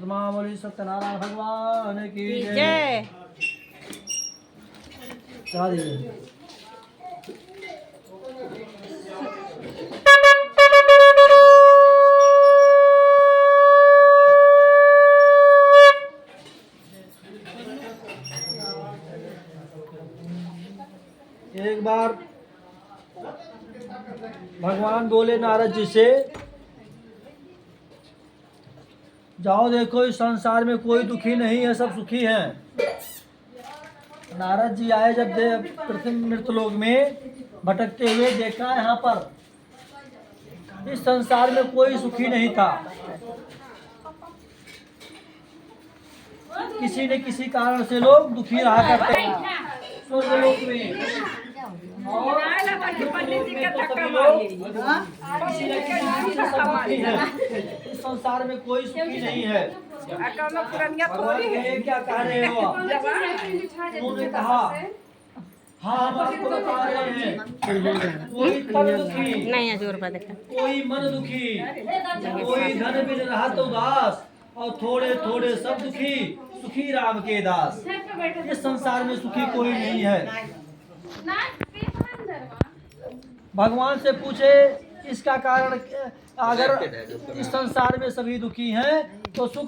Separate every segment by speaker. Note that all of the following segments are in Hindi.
Speaker 1: आत्मा बोली सत्यनारायण भगवान की
Speaker 2: जय।
Speaker 1: चला दीजिए। एक बार भगवान बोले नारद जी से, जाओ देखो इस संसार में कोई दुखी नहीं है, सब सुखी हैं। नारद जी आए जब पृथ्वी मृतलोक में भटकते हुए, देखा यहाँ पर इस संसार में कोई सुखी नहीं था। किसी न किसी कारण से लोग दुखी रहा करते हैं स्वर्गलोक में, और किसी न किसी कारण से सब दुखी है। इस संसार में कोई सुखी नहीं है। ये क्या कह रहे हो आप? उन्होंने कहा, हाँ हम आपको बता रहे हैं, कोई तन दुखी, कोई मन दुखी, कोई धन बिन रहत उदास, और थोड़े थोड़े सब दुखी, सुखी राम के दास। इस संसार में सुखी कोई नहीं है। भगवान से पूछे इसका कारण, अगर इस संसार में सभी दुखी हैं तो सुख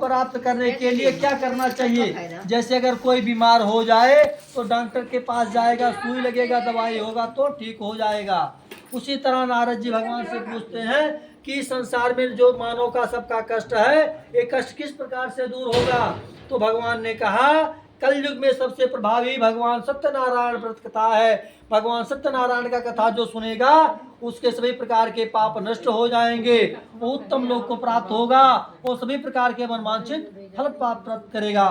Speaker 1: प्राप्त करने के लिए क्या करना चाहिए? जैसे अगर कोई बीमार हो जाए तो डॉक्टर के पास जाएगा, सुई लगेगा, दवाई होगा तो ठीक हो जाएगा। उसी तरह नारद जी भगवान से पूछते हैं कि संसार में जो मानव का सबका कष्ट है, ये कष्ट किस प्रकार से दूर होगा? तो भगवान ने कहा, कलयुग में सबसे प्रभावी भगवान सत्यनारायण व्रत कथा है। भगवान सत्यनारायण का कथा जो सुनेगा उसके सभी प्रकार के पाप नष्ट हो जाएंगे, वो उत्तम लोक को प्राप्त होगा, वो सभी प्रकार के मनवांछित फल प्राप्त करेगा।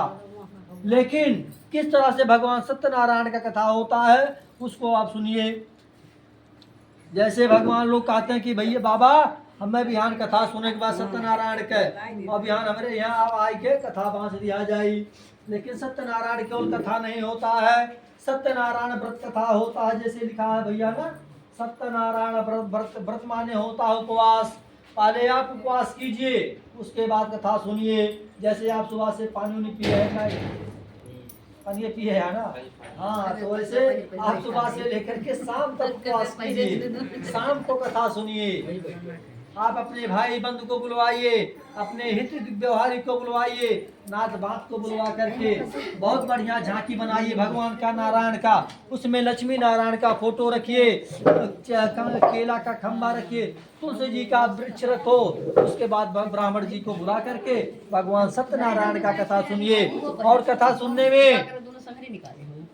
Speaker 1: लेकिन किस तरह से भगवान सत्यनारायण का कथा होता है उसको आप सुनिए। जैसे भगवान लोग कहते हैं कि भैया बाबा हमें बिहान कथा सुने के बाद सत्यनारायण के, और बिहान हमारे यहाँ आप आए के कथा बांस दिया जाए। लेकिन सत्यनारायण केवल कथा नहीं होता है, सत्यनारायण व्रत कथा होता है। जैसे लिखा है भैया ना, सत्यनारायण व्रत माने होता है उपवास। पहले आप उपवास कीजिए, उसके बाद कथा सुनिए। जैसे आप सुबह से पानी पिए है, पानी पिए है ना, हाँ, तो वैसे आप सुबह से लेकर के शाम तक उपवास कीजिए, शाम को कथा सुनिए। आप अपने भाई बंधु को बुलवाइए, अपने हित व्यवहारी को बुलवाइए, नाथ बात को बुलवा करके बहुत बढ़िया झांकी बनाइए भगवान का, नारायण का। उसमें लक्ष्मी नारायण का फोटो रखिए, केला का खंबा रखिए, तुलसी जी का वृक्ष रखो। उसके बाद ब्राह्मण जी को बुला करके भगवान सत्यनारायण का कथा सुनिए। और कथा सुनने में,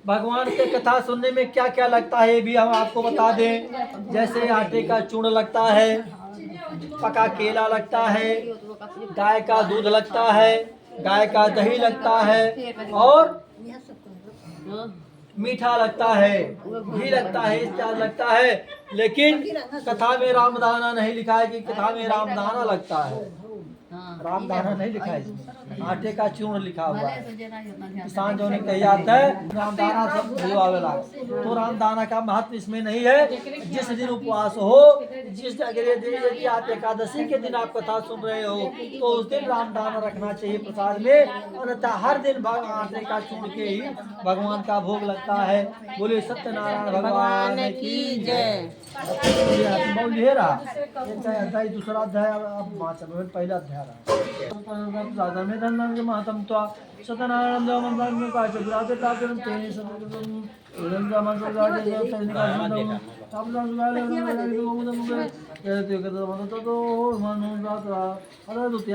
Speaker 1: भगवान के कथा सुनने में क्या क्या लगता है ये भी हम आपको बता दें। जैसे आटे का चूर्ण लगता है, पका केला लगता है, गाय का दूध लगता है, गाय का दही लगता है, और मीठा लगता है, घी लगता है, इत्यादि लगता है। लेकिन कथा में रामदाना नहीं लिखा है कि कथा में रामदाना लगता है, रामदाना नहीं लिखा है इसमें, आटे का चूर्ण लिखा हुआ है। किसान जो ने कही आता है रामदाना सब भिजवावेला, तो रामदाना का महत्व इसमें नहीं है। जिस दिन उपवास हो, जिस यदि आप एकादशी के दिन आप कथा सुन रहे हो तो उस दिन रामदाना रखना चाहिए प्रसाद में, अन्यथा हर दिन आटे का चूर्ण के ही भगवान का भोग लगता है। बोले सत्यनारायण भगवान की जय। बोलिए रहा अध्याय, दूसरा अध्याय अब पहला अध्याय महतम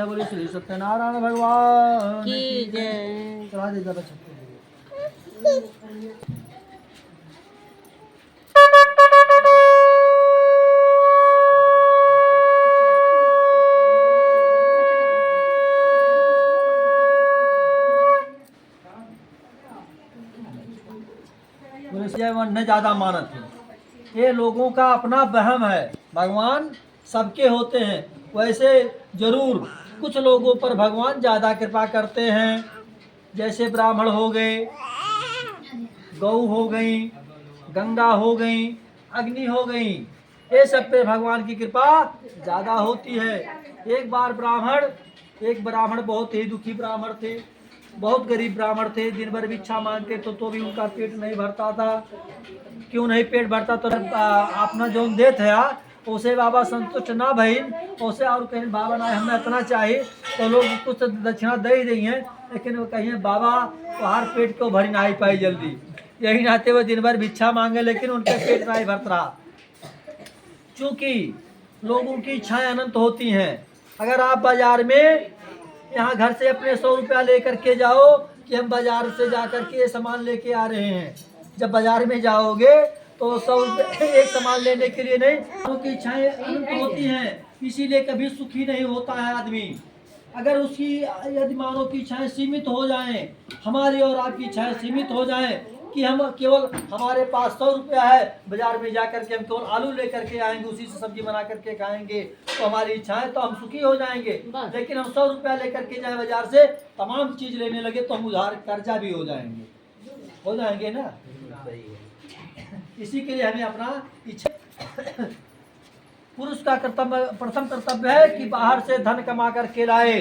Speaker 1: बोले श्री सत्यनारायण भगवान की जय। न ज्यादा मानत है, ये लोगों का अपना वहम है। भगवान सबके होते हैं, वैसे जरूर कुछ लोगों पर भगवान ज्यादा कृपा करते हैं। जैसे ब्राह्मण हो गए, गौ हो गई, गंगा हो गई, अग्नि हो गई, ये सब पे भगवान की कृपा ज्यादा होती है। एक बार ब्राह्मण एक ब्राह्मण बहुत ही दुखी ब्राह्मण थे, बहुत गरीब ब्राह्मण थे, दिन भर भिक्षा मांगते तो भी उनका पेट नहीं भरता था। क्यों नहीं पेट भरता? तो अपना जो दे था उसे बाबा संतुष्ट ना भई, उसे और कहीं बाबा ना हमें इतना चाहिए, तो लोग कुछ दक्षिणा दे ही रही हैं, लेकिन वो कहिए बाबा तुम्हार पेट को भरी नहीं पाई जल्दी। यही नाते हुए दिन भर भिक्षा मांगे लेकिन उनके पेट नहीं भरता रहा। चूंकि लोगों की इच्छाएं अनंत होती हैं। अगर आप बाजार में यहाँ घर से अपने 100 रुपया लेकर के जाओ कि हम बाजार से जाकर के ये सामान लेके आ रहे हैं, जब बाजार में जाओगे तो 100 रुपये एक सामान लेने के लिए नहीं, क्योंकि इच्छाएं अनंत होती हैं, इसीलिए कभी सुखी नहीं होता है आदमी। अगर उसकी यदि मानव की इच्छाएं सीमित हो जाएं, हमारी और आपकी इच्छाएं सीमित हो जाएं कि हम केवल हमारे पास 100 रुपया है, बाजार में जाकर के हम केवल आलू लेकर के आएंगे, उसी से सब्जी बना करके खाएंगे, तो हमारी इच्छाएं तो हम सुखी हो जाएंगे। लेकिन हम 100 रुपया लेकर के जाए बाजार से तमाम चीज लेने लगे तो हम उधार कर्जा भी हो जाएंगे ना। इसी के लिए हमें अपना इच्छा पुरुष का प्रथम कर्तव्य है कि बाहर से धन कमा करके लाए,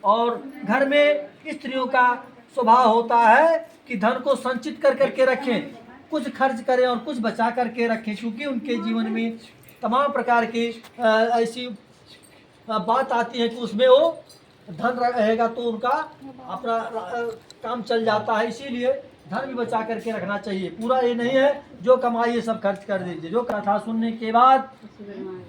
Speaker 1: और घर में स्त्रियों का स्वभाव होता है कि धन को संचित कर करके रखें, कुछ खर्च करें और कुछ बचा करके रखें, क्योंकि उनके जीवन में तमाम प्रकार की ऐसी बात आती है कि उसमें वो धन रहेगा तो उनका अपना काम चल जाता है। इसीलिए धन भी बचा करके रखना चाहिए। पूरा ये नहीं है जो कमाइए सब खर्च कर दीजिए। जो कथा सुनने के बाद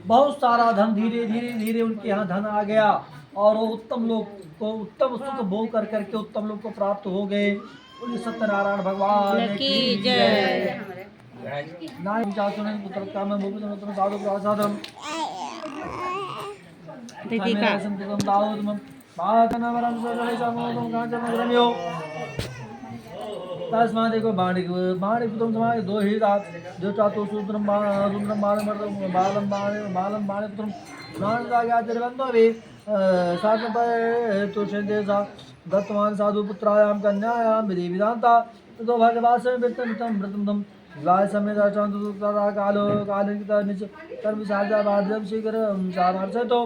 Speaker 1: बहुत सारा धन धीरे धीरे उनके यहाँ धन आ गया और वो उत्तम लोग को उत्तम सुख भोग कर करके उत्तम लोग को प्राप्त हो गए। सत्यनारायण भगवान की जय। पुत्र काम साधु प्रसादम तस्मादेको बाणिक पुत्रम समाय दो ही रात जो चातो सूत्रम सुंदरम बालम बाणे पुत्रम नान राजा तिरवंदो वे साधन पर तो संदेशा दत्तवान साधु पुत्रायाम कन्यायाम विधि विधानता तो भगवास वृत्तम वृत्तम गाय समेत चांद कालो कालिका निच कर्म साजा बाध्यम शीघ्र सामर्थ तो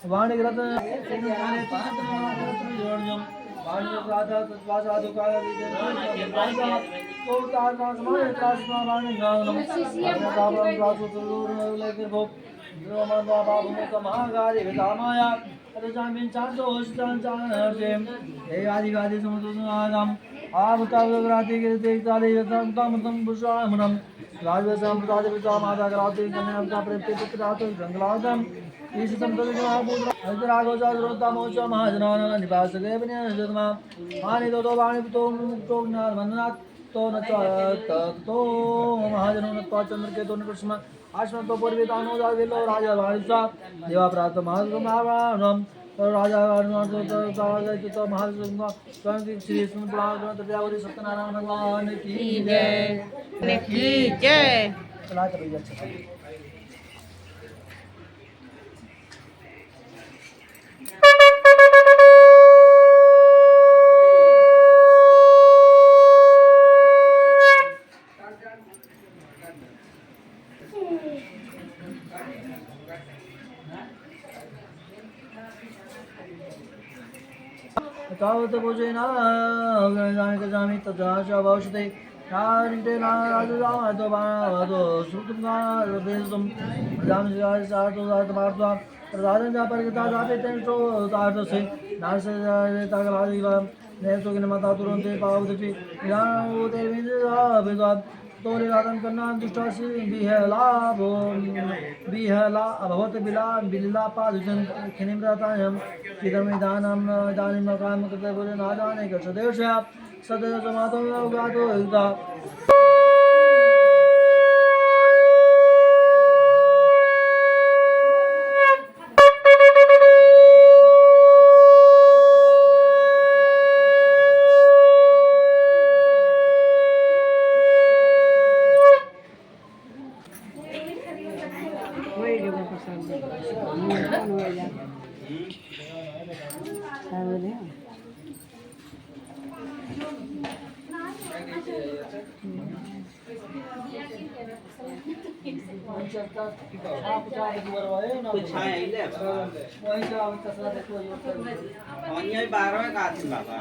Speaker 1: वाणिक रत्न चंद्र के तो आश्रम तो पूर्वी तानो राजा वाणिज्य देवा प्राप्त महाराणम राजा श्री सत्यनारायण भगवान की जय। तावत भोजना जामी तथा च भविष्यते नारिते नाराजो तो बाणो सुतुंगा बेसुम प्रजाम शिवाय सातो सातमार्त्वा प्रदान जा परिगता जाते तेंसो तातो से नास तागलादिवा नेसो किन माता तुरंते पावदति याओ तेविजा बेदा तोरे राधन करना दुष्टासी बिहला अभवत बिला पादुजन खिनिम्रतायम इदमिदानम दानिम काम कृते बोले नादाने का सदेश सदैव समातो गातो युक्ता चलता आप चाहे गुरवाए ना
Speaker 2: कुछ है ले
Speaker 1: वही का कसरा देखो यो
Speaker 2: ओनिया 12 का थी बाबा